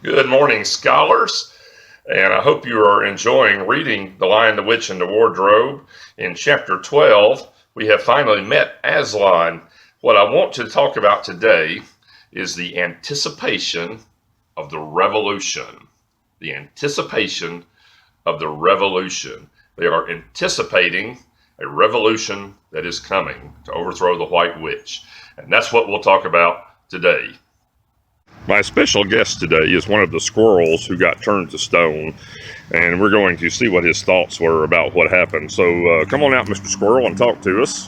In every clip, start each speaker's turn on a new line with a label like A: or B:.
A: Good morning, scholars, and I hope you are enjoying reading The Lion, the Witch, and the Wardrobe. In chapter 12, we have finally met Aslan. What I want to talk about today is the anticipation of the revolution. The anticipation of the revolution. They are anticipating a revolution that is coming to overthrow the White Witch. And that's what we'll talk about today. My special guest today is one of the squirrels who got turned to stone, and we're going to see what his thoughts were about what happened. So come on out, Mr. Squirrel, and talk to us.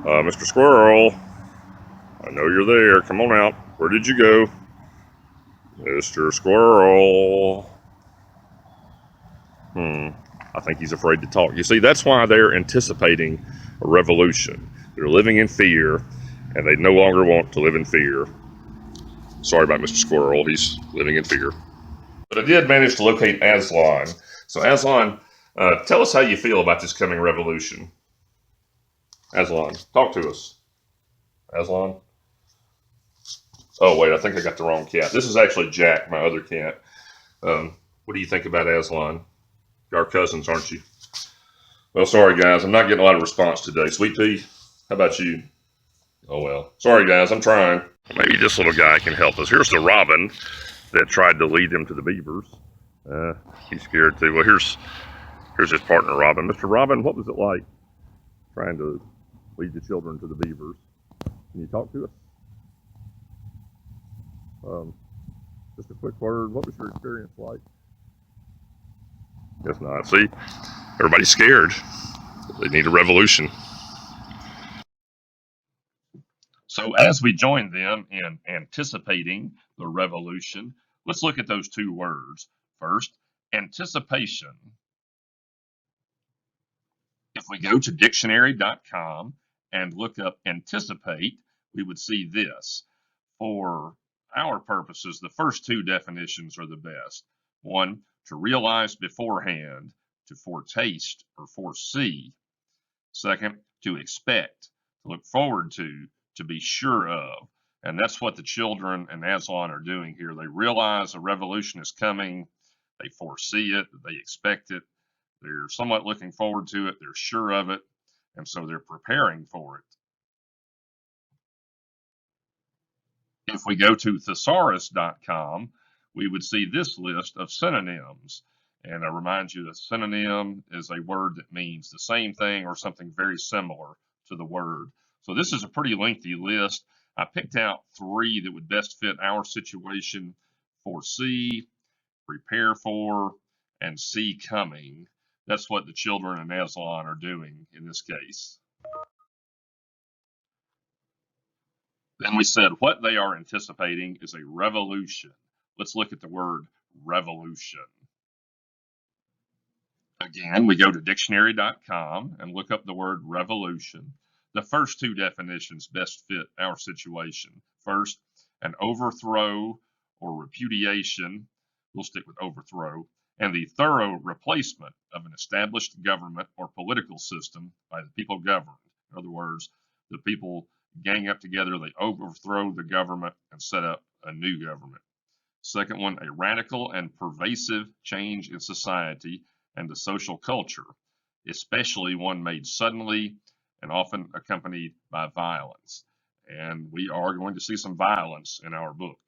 A: Mr. Squirrel, I know you're there. Come on out. Where did you go? Mr. Squirrel. I think he's afraid to talk. You see, that's why they're anticipating a revolution. They're living in fear, and they no longer want to live in fear. Sorry about Mr. Squirrel. He's living in fear. But I did manage to locate Aslan. So Aslan, tell us how you feel about this coming revolution. Aslan, talk to us. Aslan. Oh wait, I think I got the wrong cat. This is actually Jack, my other cat. What do you think about Aslan? You're cousins, aren't you? Well, sorry guys, I'm not getting a lot of response today. Sweet Pea, how about you? Oh well. Sorry guys, I'm trying. Maybe this little guy can help us. Here's the robin that tried to lead him to the beavers. He's scared too. Well, here's his partner, Robin. Mr. Robin, what was it like trying to lead the children to the beavers? Can you talk to us? Just a quick word. What was your experience like? Guess not. See, everybody's scared. They need a revolution. So as we join them in anticipating the revolution, let's look at those two words. First, anticipation. If we go to dictionary.com and look up anticipate, we would see this. For our purposes, the first two definitions are the best. One, to realize beforehand, to foretaste or foresee. Second, to expect, to look forward to be sure of. And that's what the children and Aslan are doing here. They realize a revolution is coming. They foresee it. They expect it. They're somewhat looking forward to it. They're sure of it. And so they're preparing for it. If we go to thesaurus.com, we would see this list of synonyms. And I remind you that synonym is a word that means the same thing or something very similar to the word. So this is a pretty lengthy list. I picked out three that would best fit our situation: foresee, prepare for, and see coming. That's what the children in Aslan are doing in this case. Then we said what they are anticipating is a revolution. Let's look at the word revolution. Again, we go to dictionary.com and look up the word revolution. The first two definitions best fit our situation. First, an overthrow or repudiation. We'll stick with overthrow. And the thorough replacement of an established government or political system by the people governed. In other words, the people gang up together, they overthrow the government and set up a new government. Second one, a radical and pervasive change in society and the social culture, especially one made suddenly and often accompanied by violence. And we are going to see some violence in our book.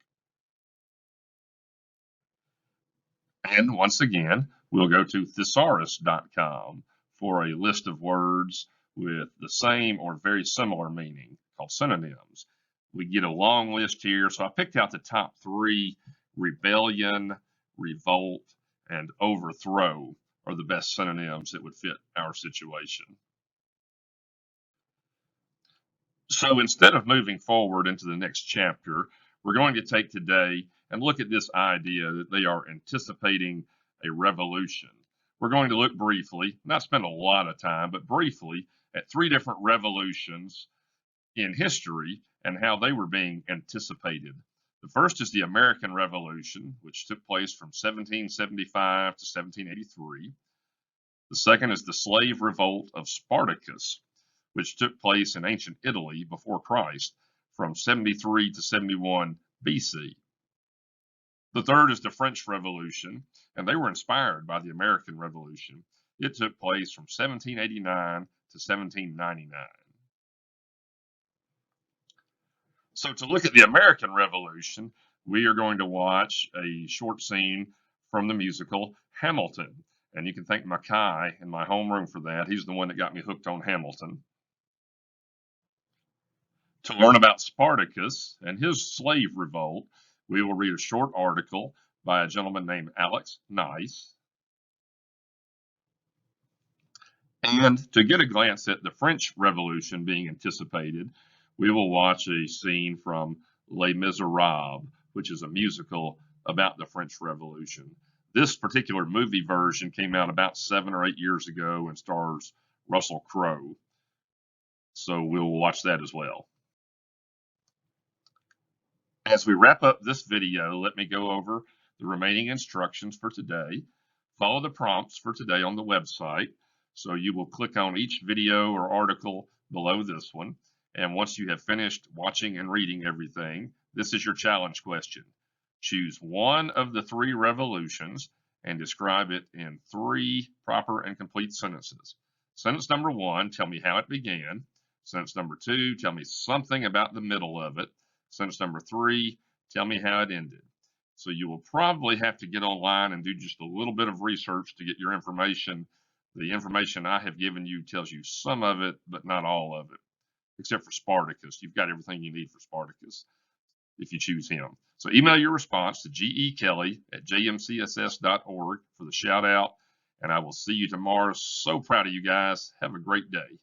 A: And once again, we'll go to thesaurus.com for a list of words with the same or very similar meaning called synonyms. We get a long list here, so I picked out the top three. Rebellion, revolt, and overthrow are the best synonyms that would fit our situation. So instead of moving forward into the next chapter, we're going to take today and look at this idea that they are anticipating a revolution. We're going to look briefly, not spend a lot of time, but briefly at three different revolutions in history and how they were being anticipated. The first is the American Revolution, which took place from 1775 to 1783. The second is the slave revolt of Spartacus, which took place in ancient Italy before Christ from 73 to 71 BC. The third is the French Revolution, and they were inspired by the American Revolution. It took place from 1789 to 1799. So to look at the American Revolution, we are going to watch a short scene from the musical Hamilton. And you can thank Mackay in my homeroom for that. He's the one that got me hooked on Hamilton. To learn about Spartacus and his slave revolt, we will read a short article by a gentleman named Alex Nice. And to get a glance at the French Revolution being anticipated, we will watch a scene from Les Miserables, which is a musical about the French Revolution. This particular movie version came out about 7 or 8 years ago and stars Russell Crowe. So we'll watch that as well. As we wrap up this video, let me go over the remaining instructions for today. Follow the prompts for today on the website. So you will click on each video or article below this one. And once you have finished watching and reading everything, this is your challenge question. Choose one of the 3 revolutions and describe it in 3 proper and complete sentences. Sentence number 1, tell me how it began. Sentence number 2, tell me something about the middle of it. Sentence number 3, tell me how it ended. So you will probably have to get online and do just a little bit of research to get your information. The information I have given you tells you some of it, but not all of it, except for Spartacus. You've got everything you need for Spartacus if you choose him. So email your response to gekelley@jmcss.org for the shout out, and I will see you tomorrow. So proud of you guys. Have a great day.